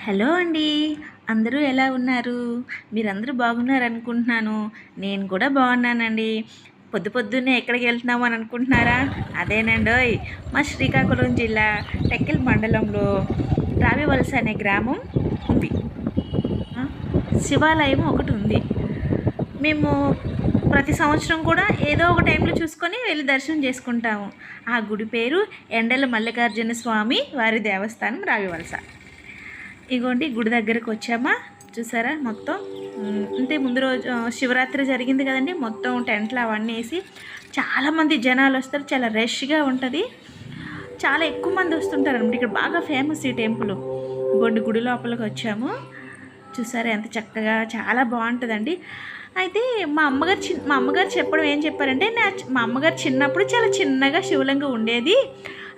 Hello అండి. అందరూ ఎలా ఉన్నారు? మీరందరూ బాగున్నారనుకుంటున్నాను. నేను కూడా బాగున్నానండి. పొద్దున్నే ఎక్కడికెళ్తున్నాము అని అనుకుంటున్నారా? అదేనండోయ్! మా శ్రీకాకుళం జిల్లా టెక్కిల్ మండలంలో రావివలస అనే గ్రామం ఉంది. ఆ! శివాలయం ఒకటుంది. మేము ప్రతి సంవత్సరం కూడా ఏదో ఒక టైంలో చూసుకొని వెళ్ళి దర్శనం చేసుకుంటాము. ఆ గుడి పేరు ఎండల మల్లికార్జున స్వామి వారి దేవస్థానం రావివలస. ఇగోండి గుడి దగ్గరకు వచ్చామా, చూసారా మొత్తం. అంటే ముందు రోజు శివరాత్రి జరిగింది కదండి, మొత్తం టెంట్లు అవన్నీ వేసి చాలామంది జనాలు వస్తారు. చాలా రష్గా ఉంటుంది, చాలా ఎక్కువ మంది వస్తుంటారు అనమాట. ఇక్కడ బాగా ఫేమస్ ఈ టెంపుల్. ఇగోండి గుడి లోపలికి వచ్చాము, చూసారా ఎంత చక్కగా, చాలా బాగుంటుందండి. అయితే మా అమ్మగారు చెప్పడం ఏం చెప్పారంటే, మా అమ్మగారు చిన్నప్పుడు చాలా చిన్నగా శివలింగం ఉండేది,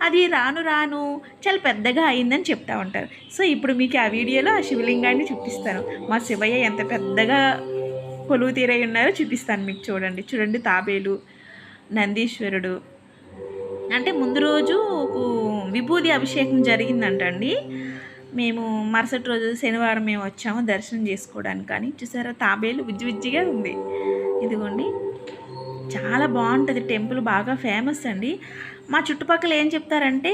అది రాను రాను చాలా పెద్దగా అయిందని చెప్తా ఉంటారు. సో ఇప్పుడు మీకు ఆ వీడియోలో ఆ శివలింగాన్ని చూపిస్తాను. మా శివయ్య ఎంత పెద్దగా కొలువు తీరై ఉన్నారో చూపిస్తాను మీకు. చూడండి తాబేలు, నందీశ్వరుడు. అంటే ముందు రోజు విభూది అభిషేకం జరిగిందంటండి. మేము మరుసటి రోజు శనివారం మేము వచ్చాము దర్శనం చేసుకోవడానికి. కానీ చూసారా తాబేలు విజ్జిగా ఉంది. ఇదిగోండి చాలా బాగుంటుంది టెంపుల్, బాగా ఫేమస్ అండి. మా చుట్టుపక్కల ఏం చెప్తారంటే,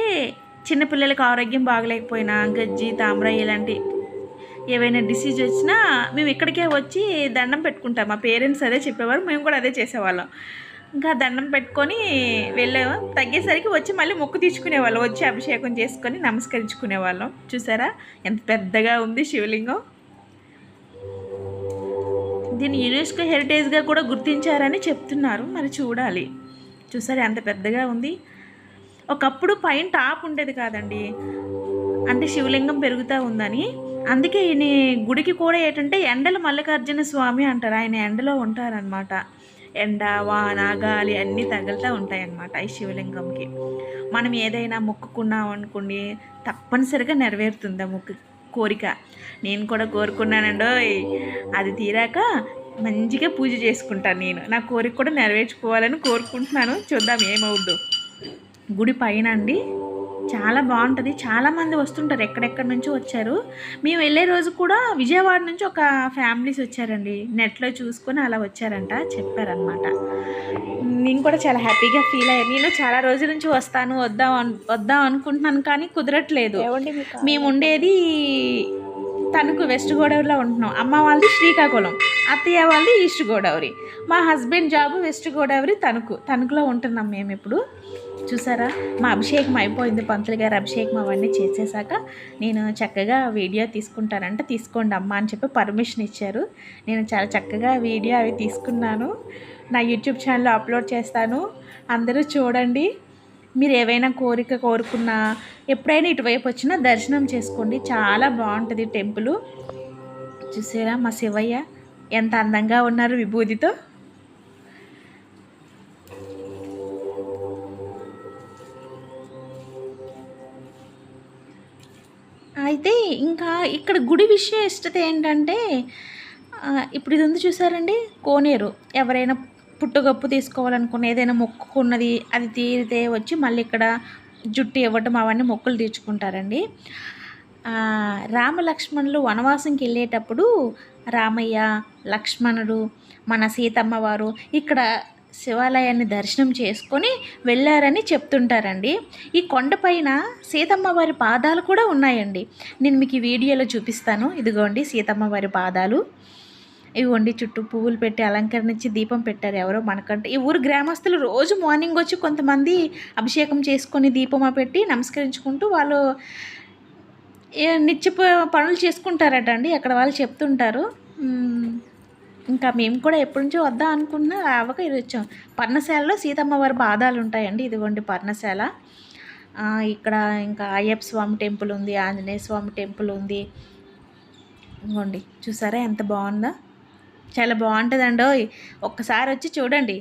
చిన్నపిల్లలకి ఆరోగ్యం బాగలేకపోయినా గజ్జి, తామ్ర ఇలాంటి ఏవైనా డిసీజ్ వచ్చినా మేము ఇక్కడికే వచ్చి దండం పెట్టుకుంటాం. మా పేరెంట్స్ అదే చెప్పేవారు, మేము కూడా అదే చేసేవాళ్ళం. ఇంకా దండం పెట్టుకొని వెళ్ళాము, తగ్గేసరికి వచ్చి మళ్ళీ మొక్కు తీర్చుకునేవాళ్ళం, వచ్చి అభిషేకం చేసుకొని నమస్కరించుకునేవాళ్ళం. చూసారా ఎంత పెద్దగా ఉంది శివలింగం. దీన్ని యునెస్కో హెరిటేజ్గా కూడా గుర్తించారని చెప్తున్నారు, మరి చూడాలి. చూసారా ఎంత పెద్దగా ఉంది. ఒకప్పుడు పైన టాప్ ఉండేది కాదండి, అంటే శివలింగం పెరుగుతూ ఉందని. అందుకే ఈయన గుడికి కూడా ఏంటంటే ఎండల మల్లికార్జున స్వామి అంటారు. ఆయన ఎండలో ఉంటారనమాట. ఎండ, వాన, గాలి అన్నీ తగులుతూ ఉంటాయన్నమాట ఈ శివలింగంకి. మనం ఏదైనా మొక్కుకున్నాం అనుకోండి, తప్పనిసరిగా నెరవేరుతుంది ఆ కోరిక. నేను కూడా కోరుకున్నానండో, అది తీరాక మంచిగా పూజ చేసుకుంటాను. నా కోరిక కూడా నెరవేర్చుకోవాలని కోరుకుంటున్నాను. చూద్దాం ఏమవుద్దు. గుడి పైన అండి చాలా బాగుంటుంది, చాలామంది వస్తుంటారు, ఎక్కడెక్కడి నుంచో వచ్చారు. మేము వెళ్ళే రోజు కూడా విజయవాడ నుంచి ఒక ఫ్యామిలీస్ వచ్చారండి, నెట్లో చూసుకొని అలా వచ్చారంట, చెప్పారనమాట. నేను కూడా చాలా హ్యాపీగా ఫీల్ అయ్యాను. నేను చాలా రోజుల నుంచి వద్దాం అనుకుంటున్నాను, కానీ కుదరట్లేదు. మేము ఉండేది తణుకు, వెస్ట్ గోదావరిలో ఉంటున్నాం. అమ్మ వాళ్ళది శ్రీకాకుళం, అత్తయ్య వాళ్ళది ఈస్ట్ గోదావరి. మా హస్బెండ్ జాబు వెస్ట్ గోదావరి, తణుకులో ఉంటున్నాం మేము ఇప్పుడు. చూసారా మా అభిషేకం అయిపోయింది, పంతులు గారు అభిషేకం అవన్నీ చేసేసాక నేను చక్కగా వీడియో తీసుకుంటానంటే తీసుకోండి అమ్మ అని చెప్పి పర్మిషన్ ఇచ్చారు. నేను చాలా చక్కగా వీడియో అవి తీసుకున్నాను, నా యూట్యూబ్ ఛానల్లో అప్లోడ్ చేస్తాను, అందరూ చూడండి. మీరు ఏవైనా కోరిక కోరుకున్నా ఎప్పుడైనా ఇటువైపు వచ్చినా దర్శనం చేసుకోండి, చాలా బాగుంటుంది టెంపుల్. చూసారా మా శివయ్య ఎంత అందంగా ఉన్నారు విభూతితో. అయితే ఇంకా ఇక్కడ గుడి విశిష్టత ఏంటంటే, ఇప్పుడు ఇది ఉంది చూసారండి కోనేరు. ఎవరైనా పుట్టుగప్పు తీసుకోవాలనుకున్న, ఏదైనా మొక్కుకున్నది అది తీరితే వచ్చి మళ్ళీ ఇక్కడ జుట్టు ఇవ్వటం అవన్నీ మొక్కులు తీర్చుకుంటారండి. రామలక్ష్మణులు వనవాసంకి వెళ్ళేటప్పుడు రామయ్య, లక్ష్మణుడు, మన సీతమ్మ వారు ఇక్కడ శివాలయాన్ని దర్శనం చేసుకొని వెళ్ళారని చెప్తుంటారండి. ఈ కొండపైన సీతమ్మ వారి పాదాలు కూడా ఉన్నాయండి. నేను మీకు ఈ వీడియోలో చూపిస్తాను. ఇదిగోండి సీతమ్మ వారి పాదాలు. ఇవ్వండి చుట్టూ పువ్వులు పెట్టి అలంకరించి దీపం పెట్టారు ఎవరో మనకంటే. ఈ ఊరు గ్రామస్తులు రోజు మార్నింగ్ వచ్చి కొంతమంది అభిషేకం చేసుకొని దీపం పెట్టి నమస్కరించుకుంటూ వాళ్ళు నిత్య పనులు చేసుకుంటారట అండి, అక్కడ వాళ్ళు చెప్తుంటారు. ఇంకా మేము కూడా ఎప్పటి నుంచో వద్దాం అనుకున్నా రావక ఇది వచ్చాం. పర్ణశాలలో సీతమ్మ వారి పాదాలు ఉంటాయండి. ఇదిగోండి పర్ణశాల. ఇక్కడ ఇంకా అయ్యప్ప స్వామి టెంపుల్ ఉంది, ఆంజనేయ స్వామి టెంపుల్ ఉంది. ఇదిగోండి చూసారా ఎంత బాగుందో, చాలా బాగుంటుందండి. ఒక్కసారి వచ్చి చూడండి,